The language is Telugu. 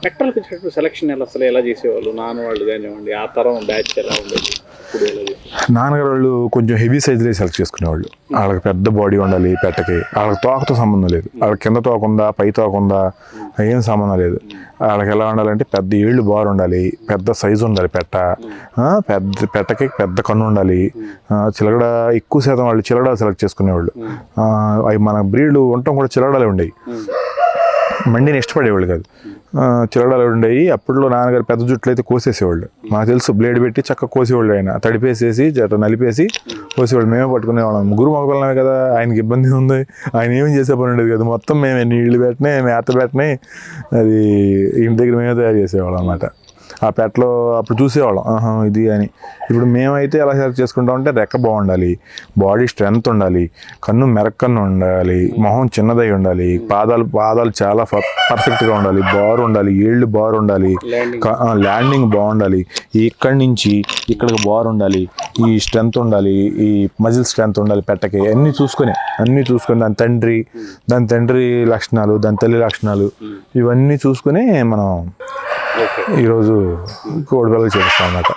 పెట్టలకు వచ్చేటప్పుడు సెలక్షన్ ఎలా చేసేవాళ్ళు? నాన్న వాళ్ళు కానివ్వండి, ఆ తరం బ్యాచ్ ఎలా ఉండేది? ఇప్పుడు ఎలా చేసేవాళ్ళు? నాన్నగారు వాళ్ళు కొంచెం హెవీ సైజులే సెలెక్ట్ చేసుకునేవాళ్ళు. వాళ్ళకి పెద్ద బాడీ ఉండాలి పెట్టకి. వాళ్ళకి తోకతో సంబంధం లేదు. వాళ్ళకి కింద తోక ఉందా, పై తోక ఉందా, ఏం సంబంధం లేదు. వాళ్ళకి ఎలా ఉండాలంటే పెద్ద ఏళ్ళు బారు ఉండాలి, పెద్ద సైజు ఉండాలి పెట్టకి పెద్ద కన్ను ఉండాలి. చిలగడ ఎక్కువ శాతం వాళ్ళు చిలగడ సెలెక్ట్ చేసుకునేవాళ్ళు. అవి మన బ్రీడ్లు ఉండటం కూడా చిలగడాలే ఉండేవి, మండిని ఇష్టపడేవాళ్ళు కాదు. చిలగడాలు ఉండేవి. అప్పట్లో నాన్నగారు పెద్ద జుట్లు అయితే కోసేసేవాళ్ళు. మాకు తెలుసు, బ్లేడ్ పెట్టి చక్కగా కోసేవాళ్ళు. ఆయన తడిపేసేసి నలిపేసి కోసేవాళ్ళు. మేమే పట్టుకునేవాళ్ళం. ముగ్గురు మగపిల్లమే కదా, ఆయనకి ఇబ్బంది ఉంది. ఆయన ఏం చేసే పని ఉండేది కదా. మొత్తం మేమే నీళ్లు పెట్టినాయి, మేత పెట్టినాయి, అది ఇంటి దగ్గర మేమే తయారు చేసేవాళ్ళం అన్నమాట. ఆ పెట్టలో అప్పుడు చూసేవాళ్ళం ఇది అని. ఇప్పుడు మేమైతే ఎలా సెలెక్ట్ చేసుకుంటామంటే రెక్క బాగుండాలి, బాడీ స్ట్రెంగ్త్ ఉండాలి, కన్ను మెరక్కన్ను ఉండాలి, మొహం చిన్నదై ఉండాలి, పాదాలు చాలా పర్ఫెక్ట్గా ఉండాలి, బారు ఉండాలి, ఏళ్ళు బారు ఉండాలి, ల్యాండింగ్ బాగుండాలి, ఇక్కడి నుంచి ఇక్కడికి బారు ఉండాలి, ఈ స్ట్రెంగ్త్ ఉండాలి, ఈ మజిల్ స్ట్రెంగ్త్ ఉండాలి పెట్టకి. అన్నీ చూసుకొని దాని తండ్రి లక్షణాలు, దాని తల్లి లక్షణాలు ఇవన్నీ చూసుకొని మనం ఈరోజు కోడి పిల్లలు చేపిస్తాం అన్నమాట.